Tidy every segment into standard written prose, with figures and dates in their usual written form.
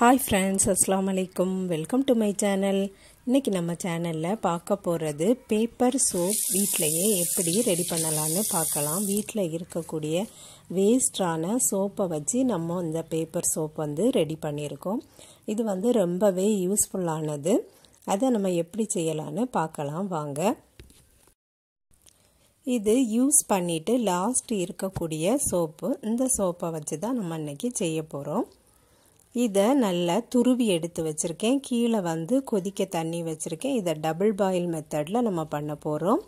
Hi friends, அஸ்ஸலாமு அலைக்கும். Welcome to my channel. இன்றைக்கி நம்ம சேனலில் பார்க்க போகிறது பேப்பர் சோப் வீட்டிலையே எப்படி ரெடி பண்ணலான்னு பார்க்கலாம். வீட்டில் இருக்கக்கூடிய வேஸ்டான சோப்பை வச்சு நம்ம இந்த பேப்பர் சோப் ரெடி பண்ணியிருக்கோம். இது ரொம்பவே யூஸ்ஃபுல்லானது. அதை நம்ம எப்படி செய்யலான்னு பார்க்கலாம் வாங்க. இது யூஸ் பண்ணிவிட்டு லாஸ்ட் இருக்கக்கூடிய சோப்பு, இந்த சோப்பை வச்சு தான் நம்ம இன்றைக்கி செய்ய போகிறோம். இதை நல்லா துருவி எடுத்து வச்சுருக்கேன். கீழே கொதிக்க தண்ணி வச்சுருக்கேன். இதை டபுள் பாயில் மெத்தடில் நம்ம பண்ண போகிறோம்.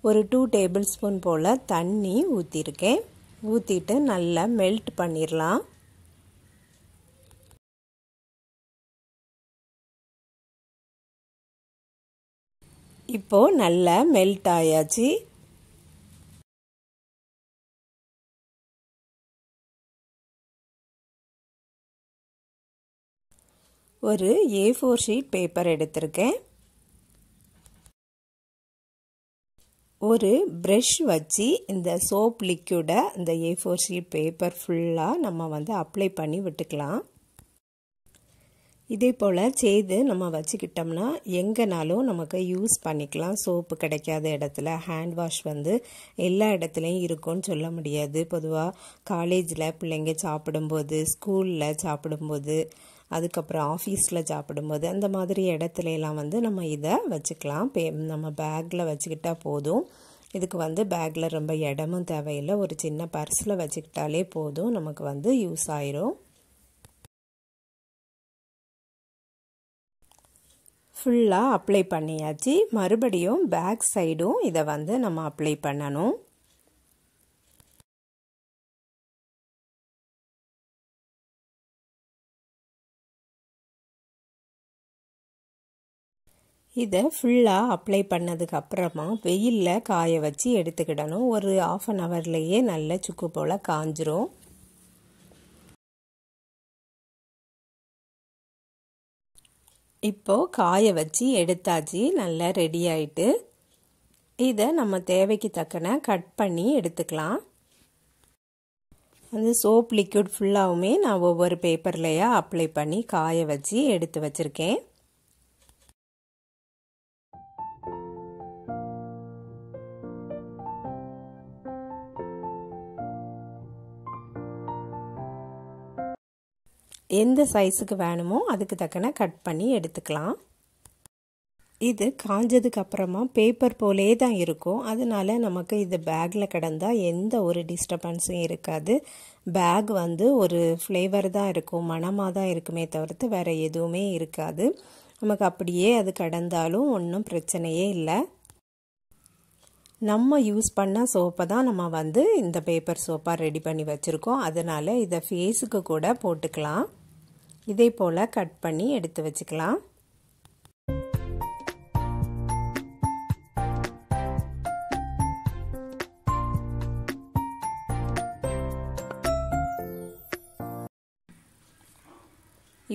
ஒரு 2 டேபிள் ஸ்பூன் போல் தண்ணி ஊற்றிருக்கேன். ஊற்றிட்டு நல்லா மெல்ட் பண்ணிடலாம். இப்போது நல்லா மெல்ட் ஆயாச்சு. ஒரு A4 ஷீட் பேப்பர் எடுத்திருக்கேன். ஒரு ப்ரஷ் வச்சு இந்த சோப் லிக்விடை இந்த A4 ஷீட் பேப்பர் ஃபுல்லாக நம்ம அப்ளை பண்ணி விட்டுக்கலாம். இதே போல் செய்து நம்ம வச்சுக்கிட்டோம்னா எங்கேனாலும் நமக்கு யூஸ் பண்ணிக்கலாம். சோப்பு கிடைக்காத இடத்துல ஹேண்ட் வாஷ் எல்லா இடத்துலையும் இருக்கும்னு சொல்ல முடியாது. பொதுவாக காலேஜில் பிள்ளைங்க சாப்பிடும்போது, ஸ்கூலில் சாப்பிடும்போது, அதுக்கப்புறம் ஆஃபீஸில் சாப்பிடும்போது, அந்த மாதிரி இடத்துலலாம் நம்ம இதை வச்சுக்கலாம். நம்ம பேக்கில் வச்சுக்கிட்டால் போதும். இதுக்கு பேக்கில் ரொம்ப இடமும் தேவையில்லை. ஒரு சின்ன பர்ஸில் வச்சுக்கிட்டாலே போதும், நமக்கு யூஸ் ஆயிரும். ஃபுல்லாக அப்ளை பண்ணியாச்சு. மறுபடியும் பேக் சைடும் இதை நம்ம அப்ளை பண்ணணும். இதை ஃபுல்லாக அப்ளை பண்ணதுக்கு அப்புறமா வெயிலில் காய வச்சு எடுத்துக்கிடணும். ஒரு 1/2 ஹவர்லேயே நல்ல சுக்கு போல் காஞ்சிரும். இப்போது காய வச்சு எடுத்தாச்சு, நல்லா ரெடி ஆயிட்டு. இதை நம்ம தேவைக்கு தக்கன கட் பண்ணி எடுத்துக்கலாம். அந்த சோப் லிக்விட் ஃபுல்லாகவுமே நான் ஒவ்வொரு பேப்பர்லையா அப்ளை பண்ணி காய வச்சு எடுத்து வச்சுருக்கேன். எந்த சைஸுக்கு வேணுமோ அதுக்கு தக்கன கட் பண்ணி எடுத்துக்கலாம். இது காஞ்சதுக்கு அப்புறமா பேப்பர் போலே தான் இருக்கும். அதனால நமக்கு இது பேக்கில் கிடந்தால் எந்த ஒரு டிஸ்டர்பன்ஸும் இருக்காது. பேக் ஒரு ஃப்ளேவர் தான் இருக்கும், மணமாக தான் இருக்குமே தவிர்த்து வேறு எதுவுமே இருக்காது. நமக்கு அப்படியே அது கிடந்தாலும் ஒன்றும் பிரச்சனையே இல்லை. நம்ம யூஸ் பண்ண சோப்பை தான் நம்ம இந்த பேப்பர் சோப்பாக ரெடி பண்ணி வச்சுருக்கோம். அதனால் இதை ஃபேஸுக்கு கூட போட்டுக்கலாம். இதே போல் கட் பண்ணி எடுத்து வச்சுக்கலாம்.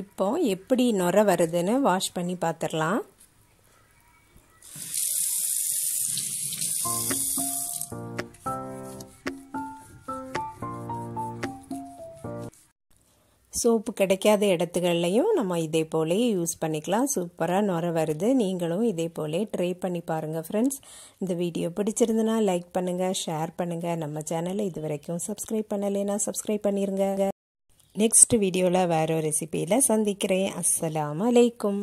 இப்போ எப்படி நுரை வருதுன்னு வாஷ் பண்ணி பார்த்துடலாம். சோப்பு கிடைக்காத இடத்துகள்லையும் நம்ம இதே போலே யூஸ் பண்ணிக்கலாம். சூப்பராக நுரை வருது. நீங்களும் இதே போலே ட்ரை பண்ணி பாருங்கள் ஃப்ரெண்ட்ஸ். இந்த வீடியோ பிடிச்சிருந்துன்னா லைக் பண்ணுங்கள், ஷேர் பண்ணுங்கள். நம்ம சேனலை இது வரைக்கும் சப்ஸ்கிரைப் பண்ணலைன்னா சப்ஸ்கிரைப் பண்ணிடுங்க. நெக்ஸ்ட் வீடியோவில் வேறு ஒரு ரெசிபியில் சந்திக்கிறேன். அஸ்ஸலாமு அலைக்கும்.